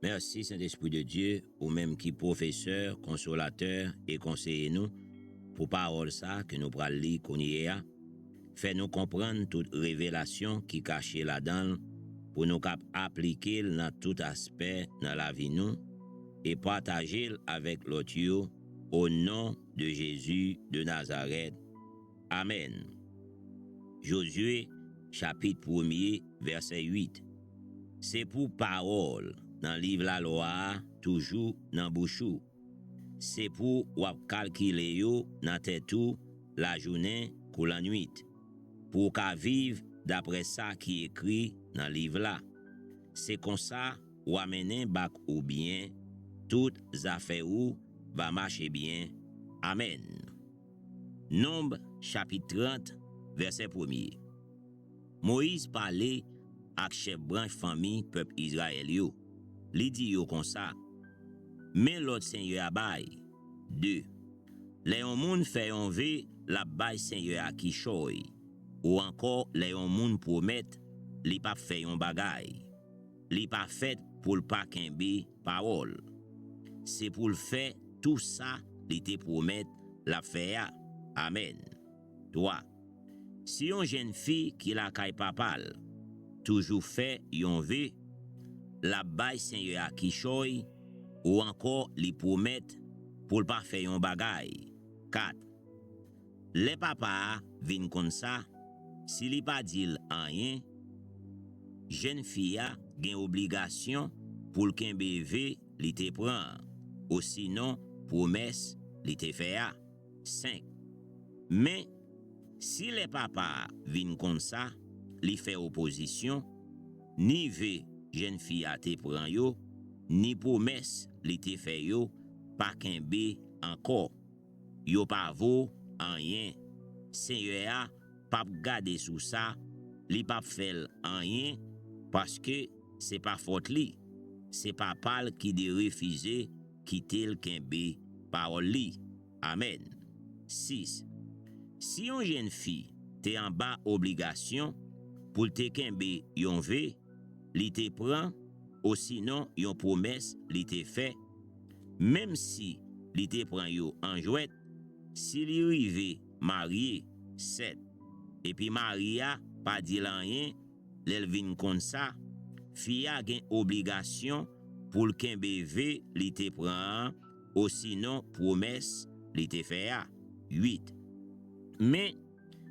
Merci Saint-Esprit de Dieu, ou même qui professeur, consolateur et conseiller nous, pour parole ça que nous pral lire qu'on y a. Fait nous comprendre toute révélation qui cachée là-dedans, pour nous appliquer dans tout aspect dans la vie nous, et partager avec l'autre yo, au nom de Jésus de Nazareth. Amen. Josué, chapitre 1er, verset 8. C'est pour parole dans le livre la loi, toujours dans bouchou. C'est pour wap calculer yo dans tête ou la journée ou la nuit. Pour qu'à vivre d'après ça qui écrit dans le livre là. C'est comme ça ou amener bac ou bien, toutes affaires ou va marcher bien. Amen. Nombre chapitre 30, verset 1er. Moïse parlait avec chef branche famille peuple Israël yo. Li dit yo comme ça. Mais l'autre Seigneur a bail. 2. Les moun fait yon ve la bail Seigneur a qui choy. Ou encore les moun promet li pa fait yon bagay. Li pa fait pour le pas kembe parole. C'est pour le faire tout ça li te promet la faire. Amen. 3. Si yon jeune fille qui la kay papal toujours fait yon ve la bail Seigneur a qui choy ou encore li promet pour pas faire yon bagay. 4. Les papas vin comme ça, si li pa dil rien, jeune fille a gen obligation pour le kembe ve li te pran, ou sinon promesse li te fait. 5. Mais si les papas vin comme ça, li fait opposition, ni ve jeune fille a te pran yo, ni promesse li te fait yo, pa kembe encore. Yo pa vo en rien. Seigneur a pa gade sou ça, li pa fel en rien, parce que c'est pas faute li. C'est pas pal qui de refuser quitter le kembe parole li. Amen. 6. Si yon jeune fille te en bas obligation pour te kembe yon ve, li te pran, ou sinon yon promesse li te fait, même si li te pran yo en jouet, si li rive marié 7, et puis Maria pa di rien, l'el vin kon sa, fia gen obligation pour le kembe ve li te pran, ou sinon promesse li te fait. 8. Mais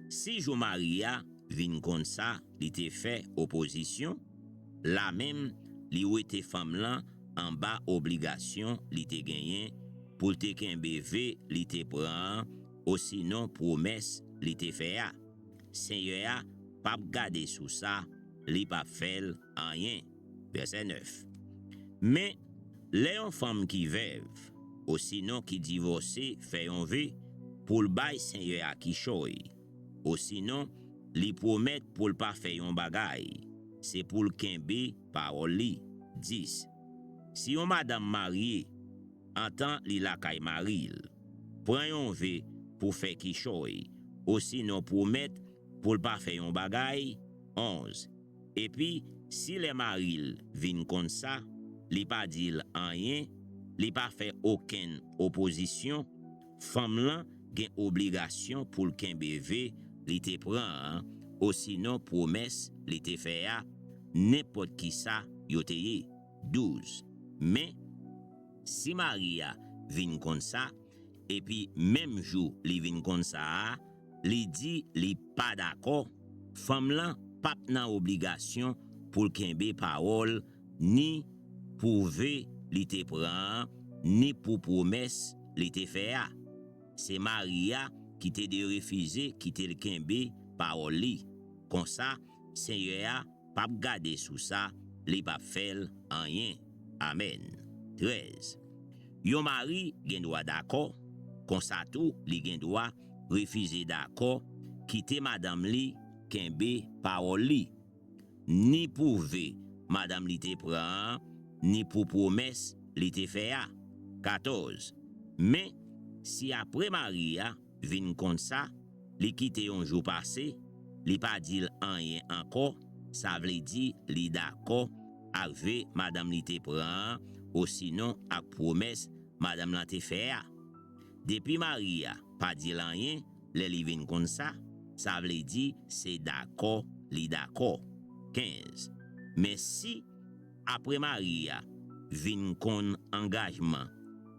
si jo Maria vin kon sa, li te fait opposition, la même li ou te femme lan en bas obligation li te genyen pour te kembe ve li te pran, ou sinon promesse li te fait. Seigneur a pa gade sou ça, li pa fel en rien. Verset 9. Mais les femmes qui veuve, ou sinon qui divorcé fait yon ve pour le bail Seigneur a qui choy, ou sinon li promet pour le pas faire yon bagay, c'est pour le kembe parole li. 10. Si yon madame mariée entend li la kay maril, pran yon ve pour faire ki choy, ou sinon promet pour le pas faire yon bagay. 11. Et puis si les maril vin kon ça, li pa dil rien, li pa fait aucune opposition, femme lan gen obligation pour le kembe ve li te pran, ou sinon promesse li te fait n'importe qui ça yo te ye. 12. Mais si Maria vin kon ça, et puis même jour li vin kon ça, li di li pas d'accord, femme lan pas nan obligation pour kembe parole, ni pour ve li te pran, ni pour promesse li te fait. C'est Maria qui te de refuser quitter le kembe parole li. Comme ça, Seigneur a pas gade sou ça, li pa fel en rien. Amen. 13. Yon mari gen droit d'accord, kon sa tou li gen droit refuser d'accord, quitter madame li kembe parole li. Ni pour ve madame li te pran, ni pour promesse li te fait. 14. Mais si après Maria vin kon ça, li quitte un jour passé, li pa dil rien encore, ça vle di li d'accord Avec madame li te prend, ou sinon ak promesse madame lan te fait. Depuis Maria pas dit rien, le li vin kon ça veut dire c'est d'accord, li d'accord. 15. Mais si après Maria vin kon engagement,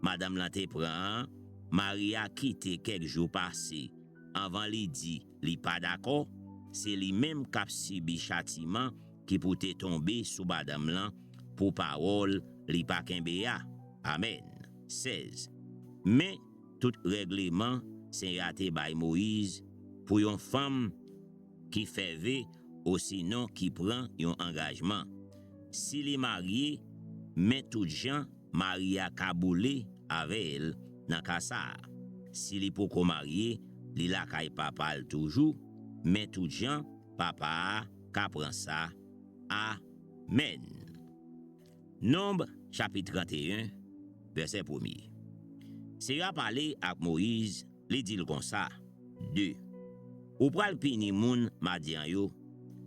madame lan te prend, Maria quitté quelques jours passés avant li dit li pas d'accord, c'est lui même qui a subi châtiment qui pour te tomber sous madame lan pour parole li pa kembe ya. Amen. 16. Mais tout règlement c'est raté by Moïse pour une femme qui fait vœu ou sinon qui prend un engagement. Si li marié, mais tout gens Maria kaboulé avec elle dans kasa. Si li poko marié, li la kay papa toujours, mais tout gens papa ka prend ça. Amen. Nombre chapitre 31 verset 1er. Sera parlé à Moïse, li dit comme ça. 2. Ou pral pini moun Madian yo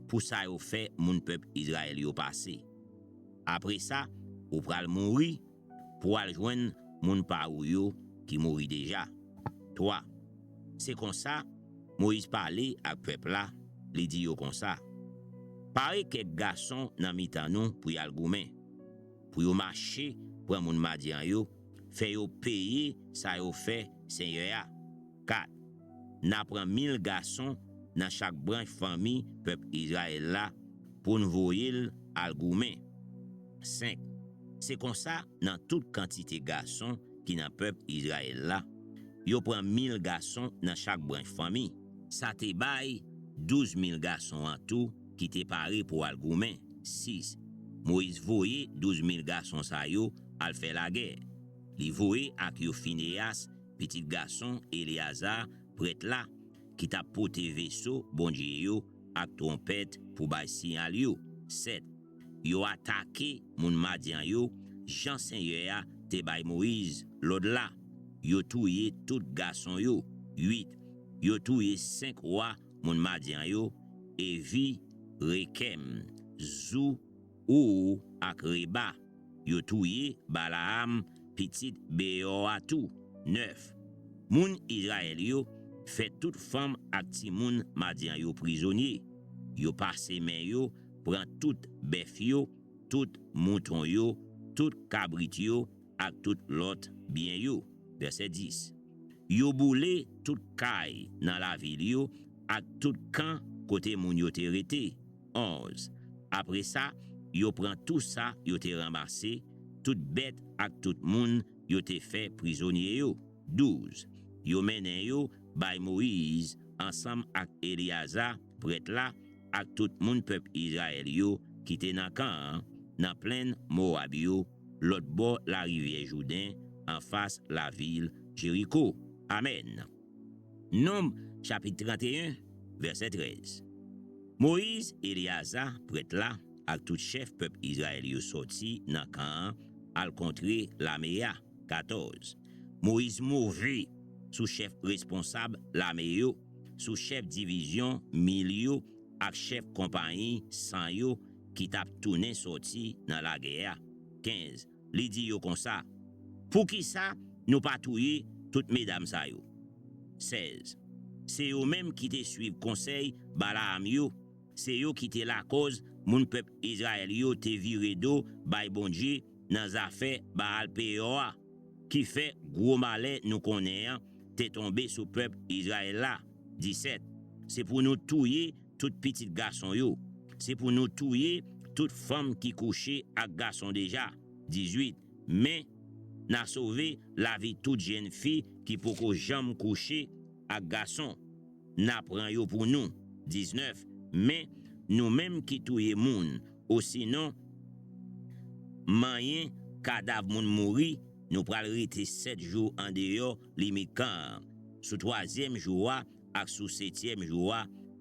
pour ça yo fait moun peuple Israël yo passé. Après ça, ou pral mouri pour al joindre moun pa ou yo qui mouri déjà. 3. C'est comme ça Moïse parlait à peuple là, li dit yo comme ça. Pare quelques garçons nan mitan nou pour y al goumen, pour yo marcher pour moun Madian yo, fait yo payer ça yo fait Seigneur ya. 4. N'a prend 1000 garçons dans chaque branche famille peuple Israël là pour nous voyer al goumen. 5. C'est comme ça dans toute quantité garçons qui dans peuple Israël là, yo prend 1000 garçons dans chaque branche famille. Ça te bail 12 000 garçons en tout qui te paré pour al goumen. 6. Moïse voyait 12 000 garçons sa yo al faire la guerre. Li voyait ak yo Phinéas, petit garçon Éléazar, prêtre là, qui t'a porté vaisseau, bon Dieu yo, ak trompette pour bay signal yo. 7. Yo attaqué moun Madian yo, Jean Seigneur te bay Moïse, l'autre là. Yo touye tout garçon yo. 8. Yo touye 5 rois moun Madian yo, Evi, Rekem, Zou, Ou, ak Reba. Yo touye Balaam, petit Beor tout. 9. Moun Israël yo fait toute femme ak ti moun Madian yo prisonnier. Yo passe men yo, prend tout bœuf yo, tout mouton yo, tout cabrit yo ak tout lot bien yo. Verset 10. Yo boule tout kay dans la ville yo ak tout camp côté moun yo te rete. 11. Après ça, yo prend tout ça yo te ramassé, tout bête ak tout moun yo te fait prisonnier yo. 12. Yo menen yo bay Moïse ensemble ak Éléazar prêtre là ak tout moun peuple Israël yo qui te nan kan nan plaine Moab yo l'autre bord la rivière Jourdain en face la ville Jéricho. Amen. Nombre chapitre 31 verset 13. Moïse Éléazar prêtre là ak tout chef peuple Israël yo sorti nan kan al contre la Méa. 14. Moïse mauvais sous chef responsable l'armée yo, sous chef division milio ak chef compagnie sans yo qui t'a tourné sorti dans la guerre. 15. Li di yo comme ça. Pour qui ça nous pas touyer toutes mesdames sa yo. 16. C'est eux même qui te suivent conseil Balaam yo, c'est eux qui te la cause moun peuple Israël yo te viré d'eau bay bon Dieu dans affaire Baal Péor qui fait gros malheur nous connaît t'es tombé sous peuple Israël là. 17. C'est pour nous touyer tout petit garçon yo. C'est pour nous touyer toute femme qui couchait avec garçon déjà. 18. Mais n'a sauvé la vie toute jeune fille qui pour que jamais coucher avec garçon. N'a prend yo pour nous. 19. Mais nous même qui touyer moun ou sinon moyen cadavre moun mouri, nous pral rete 7 jours en dehors limican. Sous 3e jour ak sous 7e jour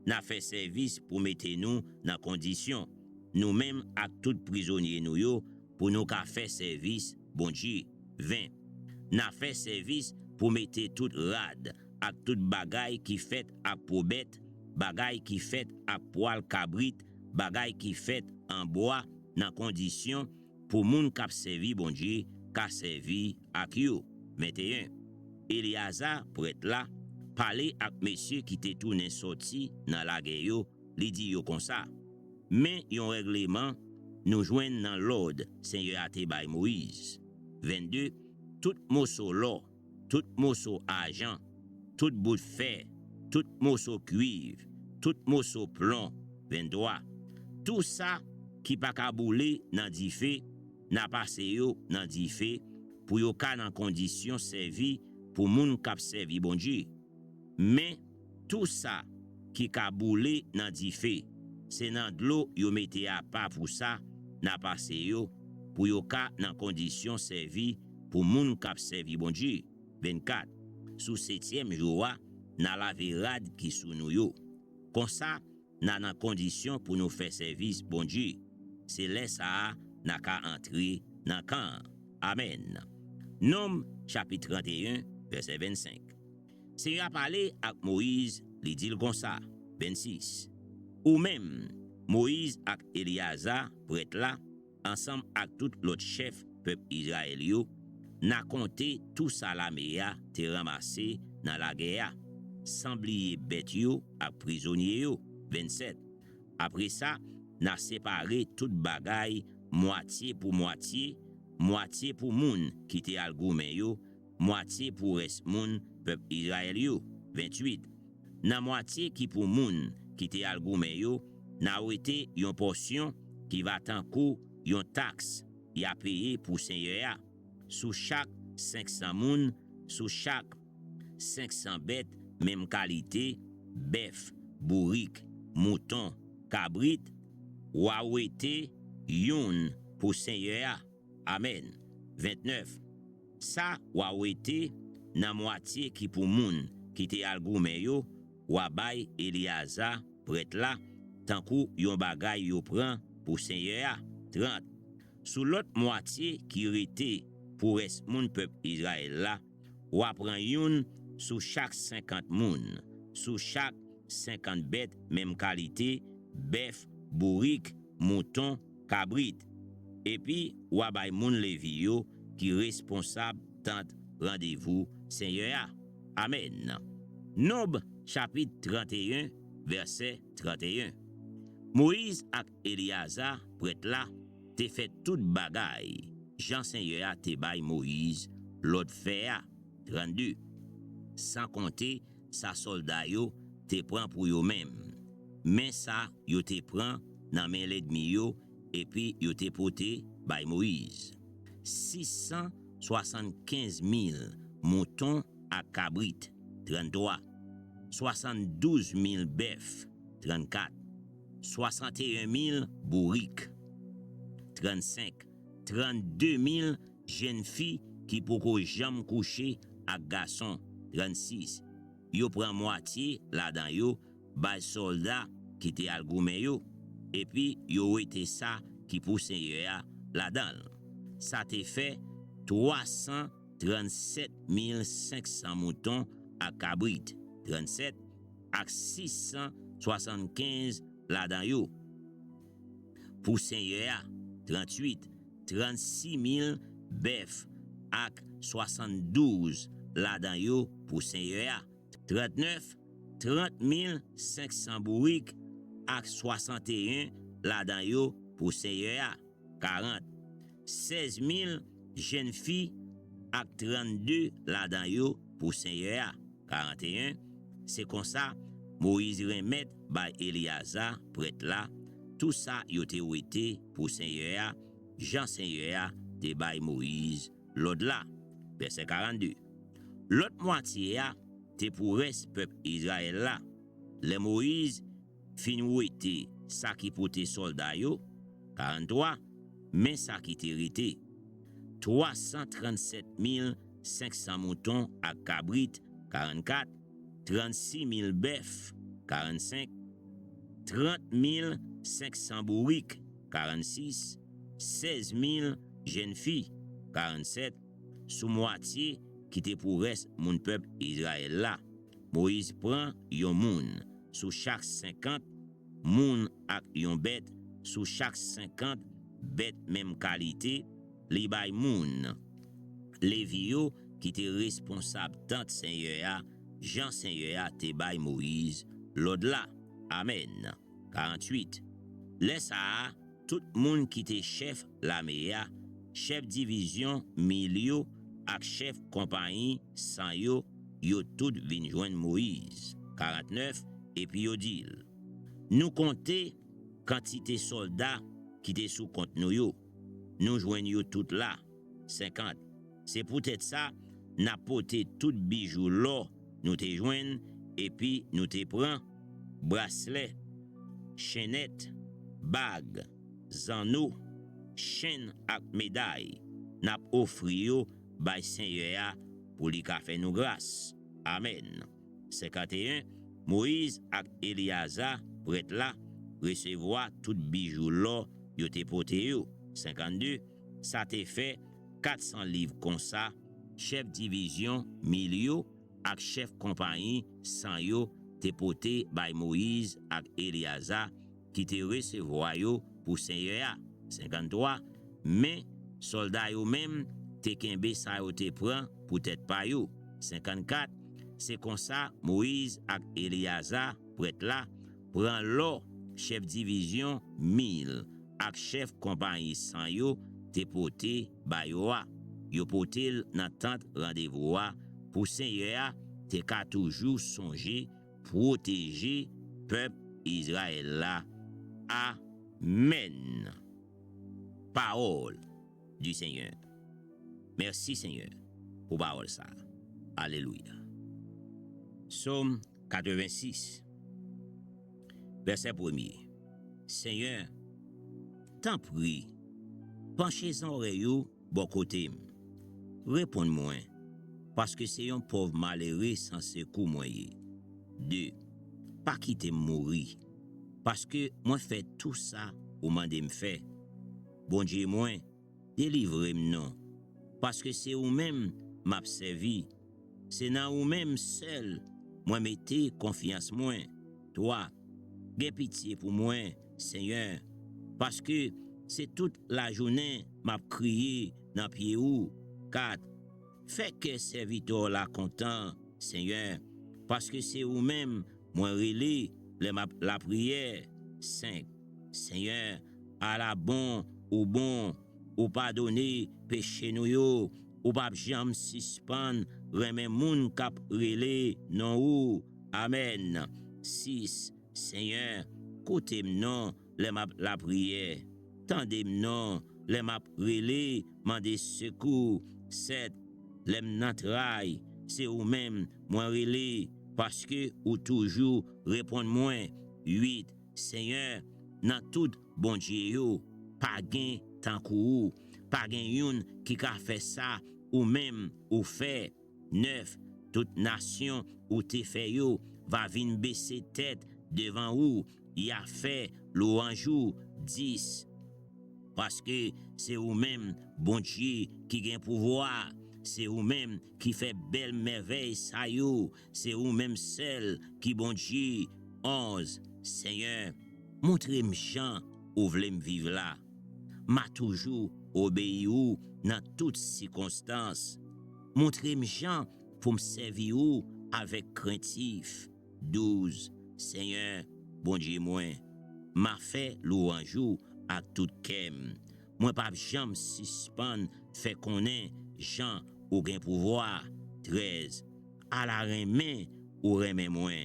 n'a fait service pour mettre nous dans condition. Nous même ak tout prisonnier nous yo pour nous ka faire service bon Dieu. 20. N'a fait service pour mettre tout rad ak tout bagay qui fait ak probette, bagay qui fait ak poil cabrit, bagay qui fait en bois dans condition pour moun k'ap servi bon Dieu, k'a servi ak yo. 21. Eliazar prêtre là parler ak monsieur qui te tourné sorti dans la guerre yo, li di yo comme ça. Mais yon règlement nous joignent dans l'ordre Seigneur a te bay Moïse. 22. Tout morceau l'or, tout morceau argent, tout bout de fer, tout morceau cuivre, tout morceau plomb. 23. Tout ça qui pa ka boule nan di fe, n'a passé yo nan di fe pour yo ka nan condition servi pour moun k'ap servi bon Dieu. Mais tout ça qui ka boule nan di fe, c'est nan de l'eau yo mette à part pour ça, n'a passé yo pour yo ka nan condition servi pour moun k'ap servi bon Dieu. 24. Sous 7e jour, nan lave rad qui sou nou yo. Comme ça, nan condition pour nous faire service bon Dieu. C'est là ça n'a qu'à entrer dans camp. Amen. Nom chapitre 31 verset 25. Seigneur a parlé avec Moïse, li dit comme ça. 26. Ou même Moïse ak Eliazar prêtre là ensemble avec tout l'autre chef peuple Israël yo n'a compté tout ça la meya te ramassé dans la guerre. Semblier bête yo ak prisonnier yo. 27. Après ça, n'a séparé toute bagaille moitié pour moitié pour moun qui te al goumen yo, moitié pour reste moun peuple Israël yo. 28. Nan moitié qui pour moun qui te al goumen yo, n'a été yon portion qui va tankou yon taxe y a payé pour Seigneur sous chaque 500 moun, sous chaque 500 bêtes même qualité, bœuf, bourrique, mouton, cabrit, ou a ouete yon pour Seigneur. Amen. 29. Ça ou a ouete nan moitié qui pour moun qui te al goumen yo, ou a bay Eliazar prêtre là, tankou yon bagay yo pran pour Seigneur. 30. Sous l'autre moitié qui rete pour reste moun peuple Israël là, ou a pran yon sous chaque 50 moun, sous chaque 50 bêtes même qualité, bœuf, bourrique, mouton, cabrit. Et puis, ou a bay moun levi yo qui responsable tant rendez-vous Seigneur. Amen. Nob chapitre 31 verset 31. Moïse ak Eliazar prêtre là te fait toute bagaille. Jean Seigneur te bay Moïse l'autre fer. 32. Sans compter sa soldat yo te prend pour yo même. Mais ça yo te prend nan men l'ennemi yo et puis yo te poté bay Moïse. 675 000 moutons à cabrit. 33. 72 000 bœufs. 34. 61 000 bourriques. 35. 32 000 jeunes filles qui pourront jamais coucher à garçon. 36. Yo prend moitié là-dedans yo, bay soldat qui te al goumen yo, et puis yo été ça qui pour Seigneur là-dedans. Ça te fait 337 500 moutons à cabrit. 37 ak 675 là-dedans yo. Pour Seigneur. 38. 36 000 bœufs ak 72 là-dedans yo pour Seigneur. 39. 30 500 bourriques ak 61 là-dedans yo pour Seigneur. 40. 16 000 jeunes filles ak 32 là-dedans yo pour Seigneur. 41. C'est comme ça Moïse remet by Eliazar prêtre là tout ça yo te ouete pour Seigneur. Jean Seigneur te bay Moïse l'autre là. Verset 42. L'autre moitié te pour reste peuple Israël là. Le Moïse fin ouete ça qui pour tes soldats yo. 43. Mais ça qui te rete 337 500 moutons à cabrit. 44. 36 000 bœufs. 45. 30 500 bourriques. 46. 16 000 jeunes filles. 47. Sous moitié qui te pour reste mon peuple Israël là. Moïse prend yon moun sous chaque 50 moun ak yon bête sous chaque 50 bête même qualité, li bay moun. Lévi yo qui était responsable tant Seigneur, Jean Seigneur te bay Moïse, l'au-delà. Amen. 48. Laisse à tout moun qui était chef l'armée, chef division milio ak chef compagnie sans yo tout vin joindre Moïse. 49. Et puis yo dit, nous compter quantité soldats qui étaient sous compte nous yo. Nous joignons tout là. 50. C'est peut-être ça, n'a porté tout bijou l'or, nous te joignent, et puis nous te prend bracelet, chaînette, bague, zanneau, chaîne ak médaille, n'a offri yo bay Seigneur pour li ka fait nous grâce. Amen. 51. Moïse ak Eliasa prêtre là recevoir tout bijou l'or yo te porté yo. 52. Ça te fait 400 livres comme ça, chef division milio ak chef compagnie sans yo te porté by Moïse ak Eliasa qui te recevoir yo pour Seigneur. 53. Mais soldats yo même te kembe sa yo te prend pour tête pa yo. 54. C'est comme ça Moïse ak Eliasa prêtre là prend l'or chef division 1000 ak chef compagnie sans yo te porté ba yo porté nan tente rendez-vous pour Seigneur te ka toujours songer protéger peuple Israël là. Amen. Parole du Seigneur. Merci Seigneur pour parole ça. Alléluia. Psaume 86. Verset 1er. Seigneur, t'en prie, penchez en oreille bon côté. Réponds-moi, parce que c'est un pauvre malheureux sans secours moyen. 2. Pas quitter mourir, parce que moi fait tout ça au moment de me faire. Bon Dieu moi, délivrez-moi non, parce que c'est vous-même m'a servi. C'est dans vous-même seul, moi mettez confiance moi. Toi, gaie pitié pour moi, Seigneur, parce que c'est toute la journée m'a crié dans pied ou. 4. Fais que serviteur la content, Seigneur, parce que c'est vous-même moi relé la prière. 5. Seigneur, à la bon, ou pardonner péché nous yo, ou pas jamais suspendre remet moun k'ap relé non ou. Amen. 6. Seigneur, côté-m non la prière. Tendez-m non les m'a relé mandé secours. 7. Lem nan traille, c'est ou même moi relé parce que ou toujours répondre moi. 8. Seigneur, dans tout bon Dieu yo, pas gain tant kou, pas gain yon qui ka fait ça ou même ou fait. 9. Toute nation ou te fait yo va vin baisser tête devant ou, y a fait louange. 10. Parce que c'est vous-même, bon Dieu, qui gagne pouvoir. C'est vous-même qui fait belle merveille, ça yo. C'est vous-même seul qui, bon Dieu. 11. Seigneur, montrez-moi Jean où voulez me vivre là. M'a toujours obéi ou dans toutes circonstances. Montrez-moi Jean pour me servir ou avec craintif. 12. Seigneur, bon Dieu moi, m'a fait louange à tout kem. Moi pas jamais suspend fait connaît Jean ou gain pouvoir. 13. À la remet ou remet moins.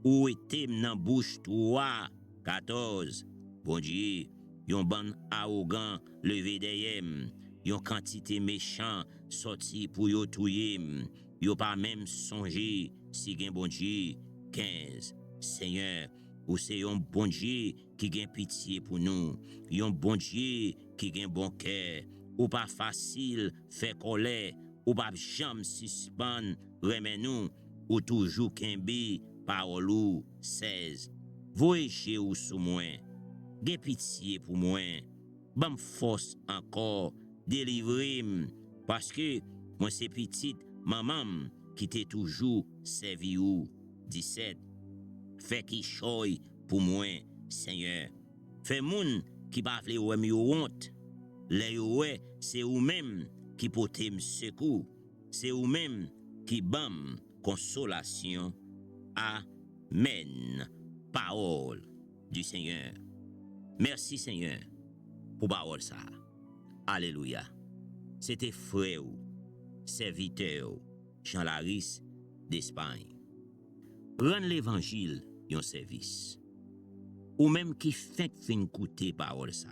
Ou était dans bouche toi. 14. Bon Dieu, yon ban arrogant levé derrière, yon quantité méchant sorti pour yo touyer, yo pas même songer si gen bon Dieu. 15. Seigneur, ou c'est un bon Dieu qui gagne pitié pour nous, un bon Dieu qui gagne bon cœur, ou pas facile fait colère, ou pas jamais suspend remet nous, ou toujours kembe parole ou. 16. Voyez chez ou sous moi, gagne pitié pour moi, bam force encore, délivrez-moi, parce que moi c'est petite maman qui t'est toujours servi ou. 17. Fais qui choy pour moi, Seigneur. Fais moun qui pa vle ouem yo honte, Les ouais, c'est vous-même qui portez secours, c'est vous-même qui bam consolation. Amen. Parole du Seigneur. Merci Seigneur pour parole ça. Alléluia. C'était frère, serviteur, Jean Laris d'Espagne. Rendre l'évangile un service. Ou même qui fait fin coûter parole ça.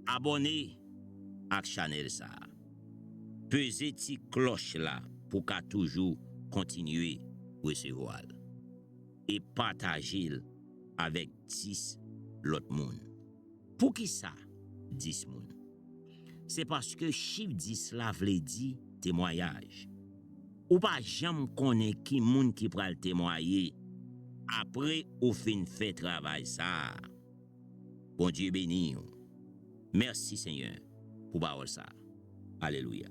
Abonnez à channel ça. Pesez ti cloche là pour qu'à toujours continuer recevoir. Et partager avec 10 l'autre monde. Pour qui ça 10 monde? C'est parce que chiffre 10 là vle dit témoignage. Ou pas jamais connaît qui monde qui pral témoigner après ou fin fait travail ça. Bon Dieu béni. Merci Seigneur pour parole ça. Alléluia.